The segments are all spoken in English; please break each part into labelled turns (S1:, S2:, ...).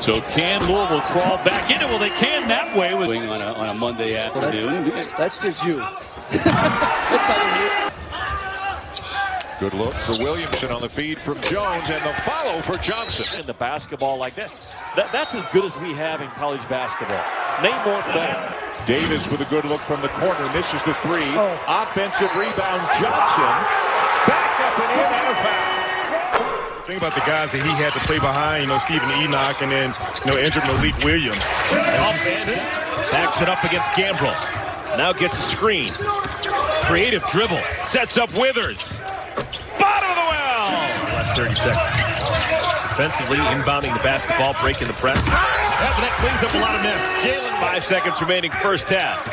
S1: So can Louisville crawl back into it? Well, they can that way.
S2: On a Monday afternoon.
S3: That's just you.
S4: That's not you.
S5: Good look for Williamson on the feed from Jones, and the follow for Johnson.
S1: In the basketball like that. That's as good as we have in college basketball. Name more better.
S5: Davis with a good look from the corner. Misses the three. Offensive rebound. Johnson. Back up and in, and a foul.
S6: Think about the guys that he had to play behind, Stephen Enoch, and then, injured Malik Williams.
S7: Backs it up against Gambrell. Now gets a screen. Creative dribble. Sets up Withers. Bottom of the well. Last 30 seconds. Defensively, inbounding the basketball, breaking the press. That cleans up a lot of mess. Jalen, 5 seconds remaining first half.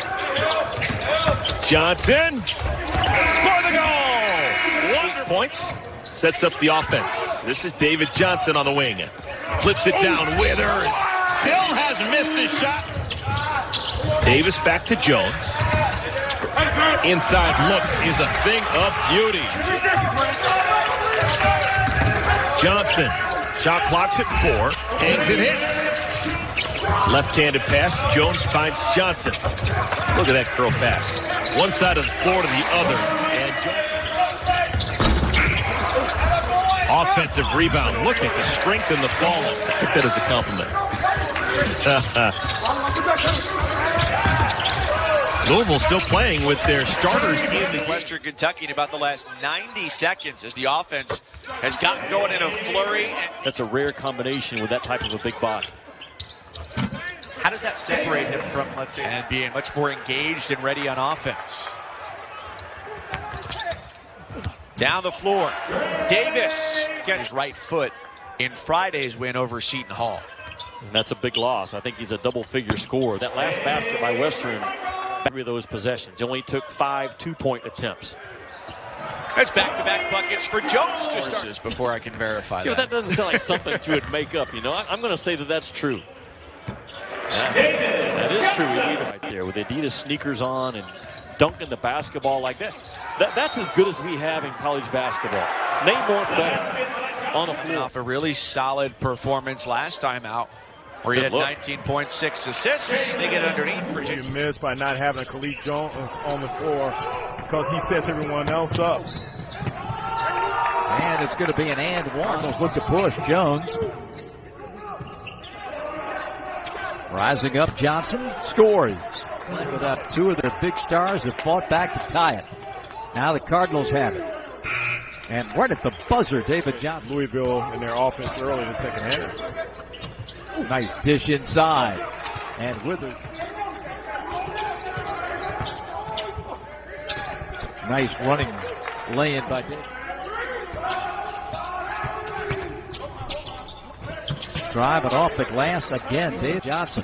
S7: Johnson. Score the goal. 1 points. Sets up the offense. This is David Johnson on the wing. Flips it down. Withers still has missed his shot. Davis back to Jones. Inside look is a thing of beauty. Johnson. Shot clock's at 4. Hangs and hits. Left-handed pass. Jones finds Johnson. Look at that curl pass. One side of the floor to the other. And Jones. Offensive rebound. Look at the strength in the ball. I took that as a compliment. Louisville still playing with their starters in the
S8: Western Kentucky in about the last 90 seconds as the offense has gotten going in a flurry.
S1: That's a rare combination with that type of a big body.
S8: How does that separate him from, let's say, and being much more engaged and ready on offense? Down the floor. Davis gets his right foot in Friday's win over Seton Hall.
S1: And that's a big loss. I think he's a double-figure scorer. That last basket by Western, 3 of those possessions. He only took 5 two-point attempts.
S8: That's back-to-back buckets for Jones to start. Before I can verify that.
S1: That doesn't sound like something that you would make up, I'm going to say that that's true. That is true. Right there with Adidas sneakers on and dunking the basketball like that. That's as good as we have in college basketball. Name more better on the floor.
S8: Off a really solid performance last time out, where he had 19.6 assists. They get underneath for
S6: You miss by not having a Khalid Jones on the floor because he sets everyone else up.
S4: And it's going to be an and one. Look to push Jones. Rising up, Johnson scores. Without 2 of their big stars have fought back to tie it. Now the Cardinals have it. And right at the buzzer, David Johnson.
S6: Louisville in their offense early in the second half.
S4: Nice dish inside. And Withers. Nice running lay-in by Davis. Driving off the glass again, Dave Johnson.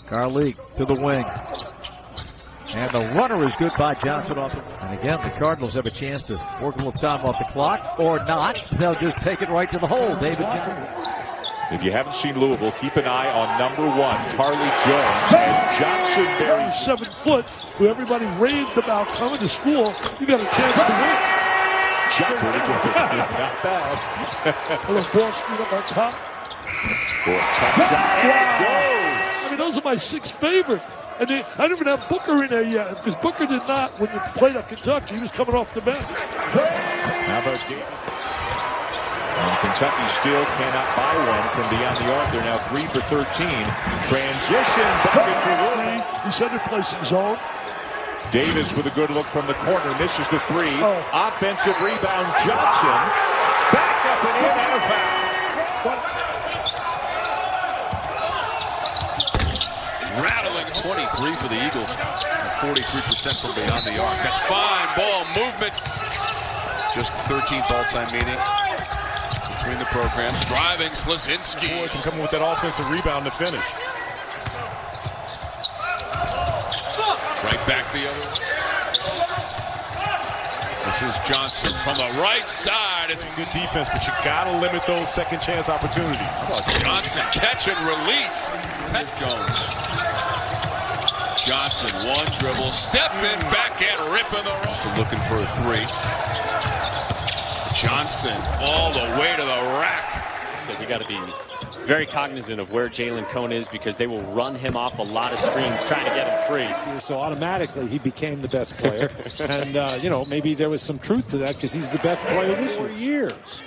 S4: Garlick to the wing. And the runner is good by Johnson. And again, the Cardinals have a chance to work a little time off the clock, or not. They'll just take it right to the hole, David Johnson.
S5: If you haven't seen Louisville, keep an eye on number 1, Carly Jones, as Johnson buries
S9: 7 foot, who everybody raved about coming to school. You got a chance to win.
S5: Not bad.
S9: A little ball screwed up on top.
S5: Tough shot. And it goes.
S9: I mean, those are my 6 favorite. And I don't even have Booker in there yet, because Booker did not, when you played at Kentucky, he was coming off the bench.
S5: How about David? And Kentucky still cannot buy one from beyond the arc. They're now 3 for 13. Transition bucket for Wood.
S9: He said they're placing zone.
S5: Davis with a good look from the corner. Misses the 3. Offensive rebound. Johnson. Back up and in, and a foul.
S7: rattling 23 for the Eagles. 43% from beyond the arc. That's fine ball movement. Just the 13th all-time meeting between the programs. Driving Slazinski.
S6: Boys can come with that offensive rebound to finish.
S7: Right back the other way. This is Johnson from the right side. It's
S6: good defense, but you gotta limit those second chance opportunities.
S7: Johnson catch and release. That's Jones. Johnson, one dribble, step in, backhand, ripping the roll. Looking for a three. Johnson all the way to the rack.
S2: said, we got to be very cognizant of where Jalen Cone is because they will run him off a lot of screens trying to get him free.
S3: So automatically he became the best player. And, you know, maybe there was some truth to that because he's the best player this year. For years.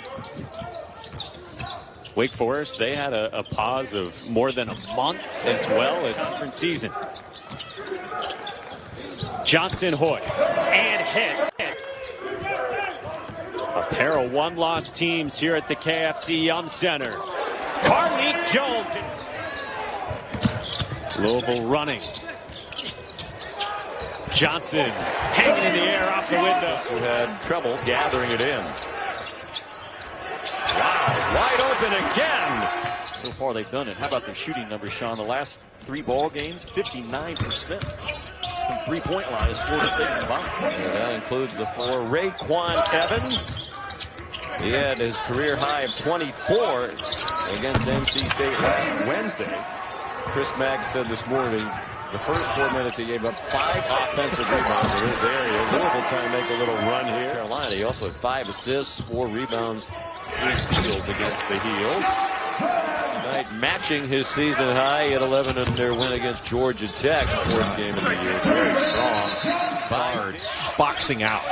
S2: Wake Forest, they had a pause of more than a month as well. It's a different season. Johnson hoists and hits. A pair of one-loss teams here at the KFC Yum Center. Carlik Jones. Louisville running. Johnson hanging in the air off the window.
S1: Who had trouble gathering it in. Wow, wide open again. So far they've done it. How about their shooting numbers, Sean? The last 3 ball games, 59% from three-point line is Florida State combined. That includes the 4 Raekwon Evans. He had his career high of 24 against NC State last Wednesday. Chris Mack said this morning, the first 4 minutes he gave up 5 offensive rebounds in his area. Louisville trying to make a little run here. Carolina, he also had 5 assists, 4 rebounds, 3 steals against the Heels. Tonight matching his season high at 11 in their win against Georgia Tech. 4th game of the year. Very strong.
S8: Bards boxing out.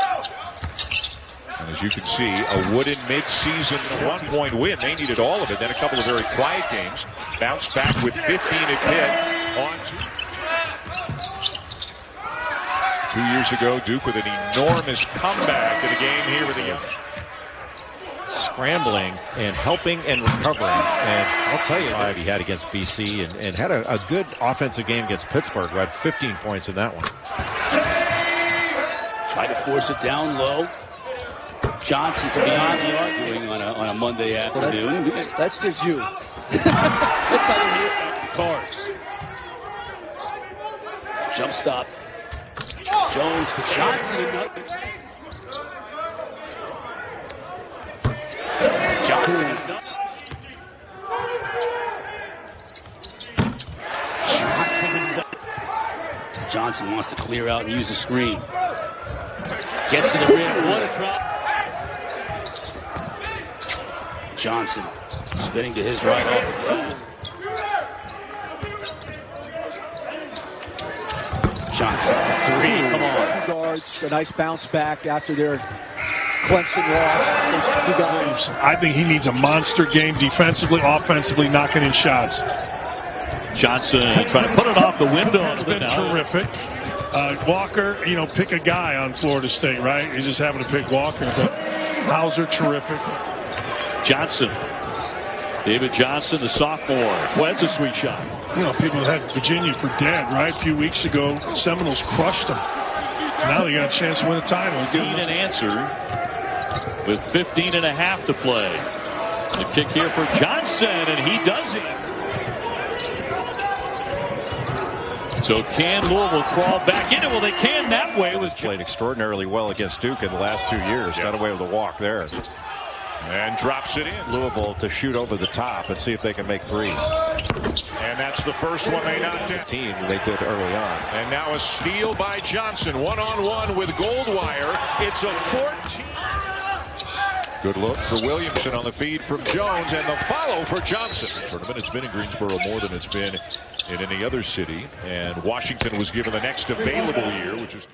S5: And as you can see, a wooden mid-season 1-point win. They needed all of it. Then a couple of very quiet games. Bounced back with 15 at Pitt. On 2 years ago, Duke with an enormous comeback in a game here with the Utes.
S10: Scrambling and helping and recovering. And I'll tell you, he had against BC and had a good offensive game against Pittsburgh. Who had 15 points in that one.
S2: Try to force it down low. Johnson from beyond the arc doing on a Monday afternoon.
S3: That's just you.
S2: That's not in the cards. Jump stop. Jones to Johnson. Johnson wants to clear out and use the screen. Gets to the rim. What a drop. Johnson spinning to his right off the glass. Johnson for 3. Come on.
S3: Guards, a nice bounce back after their Clemson loss. Those 2 guys.
S9: I think he needs a monster game defensively, offensively, knocking in shots.
S7: Johnson trying to put it off the window.
S9: Has been terrific. Walker, you know, pick a guy on Florida State, right? He's just having to pick Walker. But Hauser, terrific.
S7: Johnson. David Johnson, the sophomore. Well, that's a sweet shot.
S9: You know, people had Virginia for dead, right? A few weeks ago, Seminoles crushed them. Now they got a chance to win a title.
S7: Need an answer with 15 and a half to play. The kick here for Johnson, and he does it. So can Louisville crawl back in it? Well, they can that way. Was
S10: Played extraordinarily well against Duke in the last 2 years. Got away with a walk there.
S5: And drops it in.
S10: Louisville to shoot over the top and see if they can make threes.
S5: And that's the first one they knocked down.
S10: Team they did early on.
S5: And now a steal by Johnson. 1-on-1 with Goldwire. It's a 14. Good look for Williamson on the feed from Jones, and the follow for Johnson. Tournament, it's been in Greensboro more than it's been in any other city, and Washington was given the next available year, which is